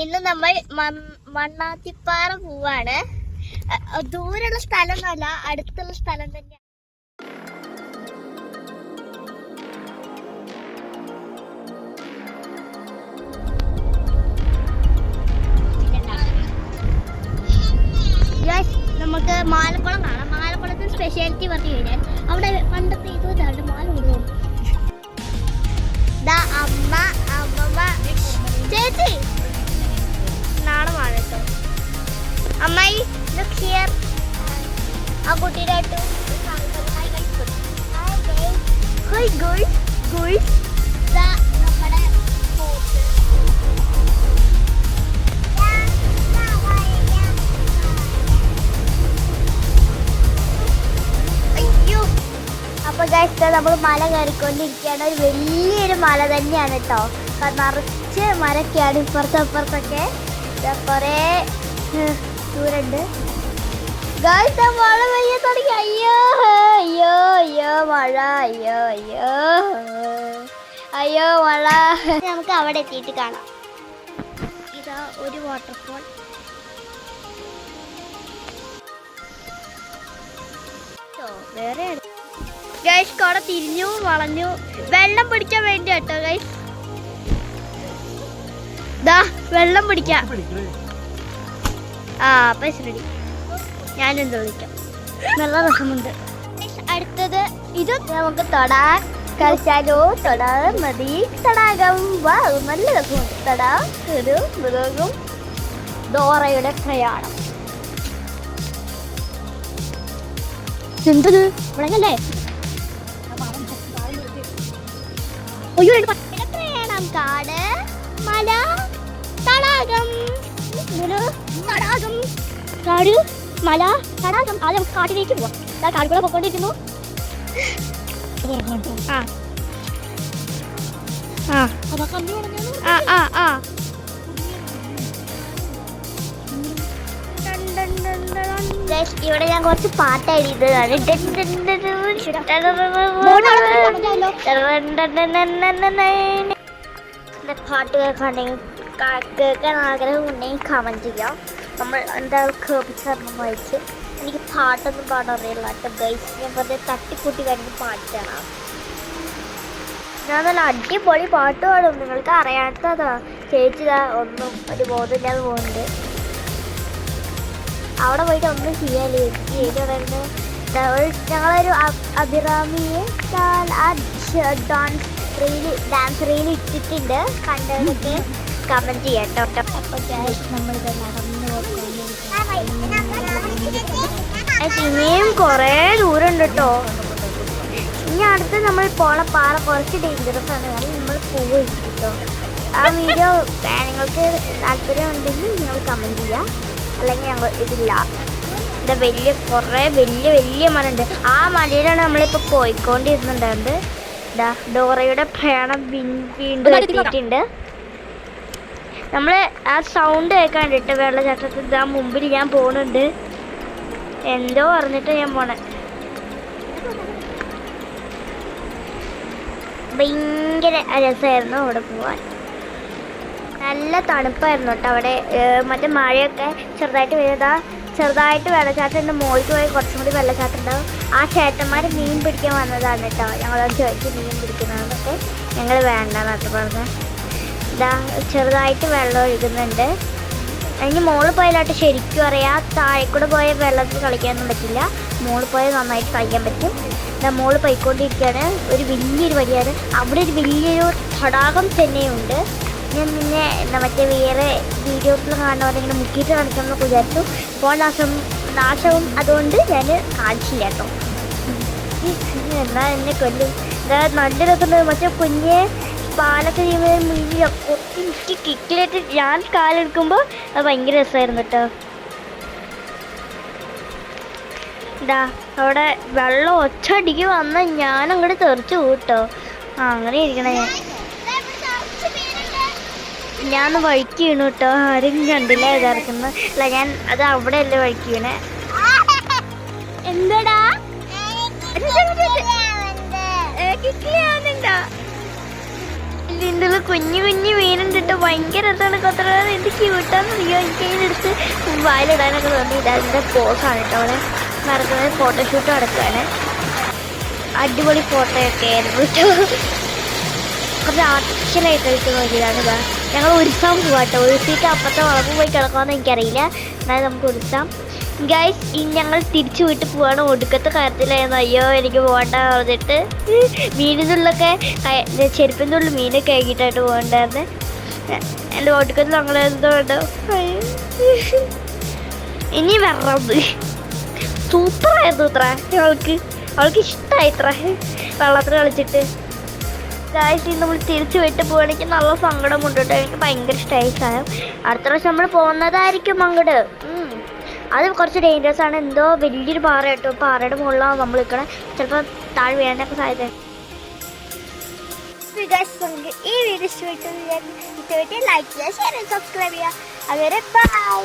ഇന്ന് നമ്മൾ മണ്ണാത്തിപ്പാറ പോവാണ്. ദൂരെയുള്ള സ്ഥലമൊന്നുമല്ല, അടുത്തുള്ള സ്ഥലം തന്നെയാണ്. നമുക്ക് മാലക്കുളം കാണാം. മാലക്കുളത്തിന് സ്പെഷ്യാലിറ്റി പറഞ്ഞു കഴിഞ്ഞാൽ അവിടെ പണ്ടത്തെ ഇതാണ് മാല കൊടുക്കും. അമ്മ അമ്മമ്മ ചേച്ചി നാളമാണ് കേട്ടോ. അമ്മായി ലുക്ക് ഹിയർ. ആ കുട്ടിയുടെ നമ്മുടെ അയ്യോ. അപ്പൊ ഗൈസ് നമ്മൾ മല കയറിക്കൊണ്ടിരിക്കുകയാണ്. ഒരു വലിയൊരു മല തന്നെയാണ് കേട്ടോ. നിറച്ച് മരൊക്കെയാണ് ഇപ്പുറത്തൊക്കെ. കൊറേ ദൂരണ്ട് ഗൈസ്. മഴ പെയ്യാൻ തുടങ്ങി. അയ്യോ അയ്യോ അയ്യോ മഴ. അയ്യോ അയ്യോ അയ്യോ മഴ. നമുക്ക് അവിടെ എത്തിയിട്ട് കാണാം. ഇതാ ഒരു വാട്ടർഫോൾ. വേറെ ഗൈസ് കൊട തിരിഞ്ഞു വളഞ്ഞു. വെള്ളം പിടിക്കാൻ വേണ്ടി കേട്ടോ ഗൈസ്. വെള്ളം പിടിക്കാം. അപ്പൊ ശരി, ഞാനെന്ത് വിളിക്കാം. നല്ല രസമുണ്ട്. അടുത്തത് ഇത് നമുക്ക് തൊടാൻ കളിച്ചാലോ. തൊടാൻ മതി. തടാകം. നല്ല രസമുണ്ട്. ഒരു മൃഗവും ഡോറയുടെ പ്രയാണം. എന്തത് വിളങ്ങല്ലേ? പ്രയാണം. കാട്, മല, തടാകം. തടാകം, കാട്, മല, തടാകം. ആദ്യം നമുക്ക് കാട്ടിലേക്ക് പോവാം. കാടുകൂടെ പൊക്കോണ്ടിരിക്കുന്നു. ഇവിടെ ഞാൻ കുറച്ച് പാട്ട് എഴുതിയതാണ്. പാട്ട് കേൾക്കാൻ ആഗ്രഹം ഉണ്ടെങ്കിൽ കമൻറ്റ് ചെയ്യാം. നമ്മൾ എന്താ കേൾപ്പിച്ചറിഞ്ഞു വായിച്ച്. എനിക്ക് പാട്ടൊന്നും പാടാൻ അറിയില്ല കേട്ടോ ഗൈസ്. ഞാൻ വെറുതെ തട്ടിക്കൂട്ടി കഴിഞ്ഞ് പാട്ട് കാണാം. ഞാൻ നല്ല അടിപൊളി പാട്ട് പാടും. നിങ്ങൾക്ക് അറിയാത്തതാ ചേച്ചിതാ ഒന്നും ഒരു ബോധമില്ലാതെ പോകുന്നുണ്ട്. അവിടെ പോയിട്ട് ഒന്നും ചെയ്യാല്ലേ. എനിക്ക് ഏത് പറയുന്നത് ഞങ്ങളൊരു അഭിറാമിയെ ഡാൻസ് റീൽ ഇട്ടിട്ടുണ്ട്. കണ്ടതൊക്കെ കമൻറ്റ് ചെയ്യാം കേട്ടോ. അപ്പോൾ നമ്മളിത് നടന്നു ഇനിയും കുറേ ദൂരമുണ്ട് കേട്ടോ. ഇനി അടുത്ത് നമ്മൾ പോണ പാറ കുറച്ച് ഡേഞ്ചറസ് ആണ്. കാരണം നമ്മൾ പോവുക കേട്ടോ. ആ വീഡിയോ നിങ്ങൾക്ക് താല്പര്യം ഉണ്ടെങ്കിൽ നിങ്ങൾ കമൻറ്റ് ചെയ്യുക. അല്ലെങ്കിൽ ഞങ്ങൾ ഇതില്ല. ഇത് കുറേ വലിയ മല ഉണ്ട്. ആ മലയിലാണ് നമ്മളിപ്പോൾ പോയിക്കൊണ്ടിരുന്നുണ്ടായത്. ഡോറയുടെ പ്രയാണം വീണ്ടും എത്തിയിട്ടുണ്ട്. നമ്മൾ ആ സൗണ്ട് കേൾക്കാൻ വേണ്ടിയിട്ട് വെള്ളച്ചാട്ടത്തിൽ ഇതാ മുമ്പിൽ ഞാൻ പോകുന്നുണ്ട്. എന്തോ പറഞ്ഞിട്ട് ഞാൻ പോണേ. ഭയങ്കര രസമായിരുന്നു അവിടെ പോവാൻ. നല്ല തണുപ്പായിരുന്നു കേട്ടോ അവിടെ. മറ്റേ മഴയൊക്കെ ചെറുതായിട്ട് വരുന്നതാ. ചെറുതായിട്ട് വെള്ളച്ചാട്ടത്തിൻ്റെ മുകളിൽ പോയി കുറച്ചും കൂടി വെള്ളച്ചാട്ടം ഉണ്ടാവും. ആ ചേട്ടന്മാർ മീൻ പിടിക്കാൻ വന്നതാണ് കേട്ടോ. ഞങ്ങളത് ചോദിച്ച് മീൻ പിടിക്കുന്നതൊക്കെ ഞങ്ങൾ വേണ്ടെന്നൊക്കെ പറഞ്ഞ്. ചെറുതായിട്ട് വെള്ളം ഒഴുകുന്നുണ്ട്. അതിന് മുകളിൽ പോയാലായിട്ട് ശരിക്കും അറിയാം. താഴെക്കൂടെ പോയ വെള്ളത്തിൽ കളിക്കാനൊന്നും പറ്റില്ല. മുകളിൽ പോയാൽ നന്നായിട്ട് കളിക്കാൻ പറ്റും. മുകളിൽ പോയിക്കൊണ്ടിരിക്കുകയാണ്. ഒരു വലിയൊരു വഴിയാണ്. അവിടെ ഒരു വലിയൊരു തടാകം തന്നെയുണ്ട്. ഞാൻ പിന്നെ മറ്റേ വേറെ വീഡിയോസിൽ കാണുന്ന പോലെ ഇങ്ങനെ മുക്കിയിട്ട് കാണിക്കാമെന്ന് വിചാരിച്ചു. ഫോൺ നാശവും അതുകൊണ്ട് ഞാൻ കാണിച്ചില്ല കേട്ടോ. എന്നാൽ എന്നെ കൊല്ലും. നല്ല രസമുണ്ട്. മറ്റേ കുഞ്ഞ് പാലൊക്കെ ചെയ്യുമ്പോൾ മീനൊക്കെ എനിക്ക് കിക്കിലായിട്ട് ഞാൻ കാലെടുക്കുമ്പോൾ അത് ഭയങ്കര രസമായിരുന്നു കേട്ടോ. അവിടെ വെള്ളം ഒച്ചടിക്ക് വന്നാൽ ഞാൻ അങ്ങോട്ട് തെറിച്ച് കൂട്ടോ. അങ്ങനെ ഇരിക്കണേ. ഞാൻ വഴിക്ക് വീണു കേട്ടോ. ആരും കണ്ടില്ല ഇതറക്കുന്നത്. അല്ല ഞാൻ അത് അവിടെ അല്ലേ വഴിക്ക് വീണേ. എന്താടാ കിക്കിലാവുന്നുണ്ടോ? ഇതിൻ്റെ ഉള്ളിൽ കുഞ്ഞു കുഞ്ഞു മീനുണ്ടിട്ട് ഭയങ്കര രസമാണ് കൊത്തറ. എന്ത് ക്യൂട്ടാന്നറിയോ. എനിക്ക് അതിനെടുത്ത് വായിലിടാനൊക്കെ തോന്നി. ഇതിൻ്റെ പോസാണ് കേട്ടോ. അവിടെ നടക്കുന്നത് ഫോട്ടോഷൂട്ട് നടക്കുകയാണ്. അടിപൊളി ഫോട്ടോയൊക്കെ ആയിരുന്നു കേട്ടോ. കുറച്ച് ആർട്ടിഫിഷ്യലായിട്ട് കളിച്ച് നോക്കിയതാണ്. ഇതാ ഞങ്ങൾ ഉരുസാൻ പോവാട്ടോ. ഉരുസിയിട്ട് അപ്പുറത്തെ വളർന്നു പോയി കിടക്കുമെന്ന് എനിക്കറിയില്ല. എന്നാലും നമുക്ക് ഉരുസാം ഗൈസ്. ഇനി ഞങ്ങൾ തിരിച്ചു വീട്ടിൽ പോവാണ്. ഒടുക്കത്തെ കാര്യത്തിലായിരുന്നു. അയ്യോ എനിക്ക് പോകണ്ട പറഞ്ഞിട്ട് മീനിനുള്ളൊക്കെ ചെരുപ്പിൻ്റെ ഉള്ളിൽ മീനൊക്കെ ആക്കിയിട്ടായിട്ട് പോകണ്ടായിരുന്നു. എൻ്റെ ഒടുക്കത്തിൽ ഞങ്ങൾ എന്തുകൊണ്ട് ഇനി വരണത് സൂപ്പറായിരുന്നു ഇത്ര. അവൾക്ക് ഇഷ്ടമായി ഇത്ര വെള്ളത്തിൽ കളിച്ചിട്ട്. ഗായ്സ് ഇനി നമ്മൾ തിരിച്ച് വിട്ട് പോവുകയാണെങ്കിൽ നല്ല സങ്കടമുണ്ട് കേട്ടോ. എനിക്ക് ഭയങ്കര ഇഷ്ടമായി സാധനം. അടുത്ത പ്രാവശ്യം നമ്മൾ പോകുന്നതായിരിക്കും അങ്ങോട്ട്. അത് കുറച്ച് ഡേഞ്ചറസ് ആണ്. എന്തോ വലിയൊരു പാറ കേട്ടോ. പാറയുടെ മുകളിലാണ് നമ്മൾ നിൽക്കണം. ചിലപ്പോൾ താഴെ വീഴാനൊക്കെ സാധ്യത. ഈ വീഡിയോ ഇഷ്ടപ്പെട്ട് ലൈക്ക് ചെയ്യുക, ഷെയർ ചെയ്യുക, സബ്സ്ക്രൈബ് ചെയ്യുക. അതുവരെ ബൈ.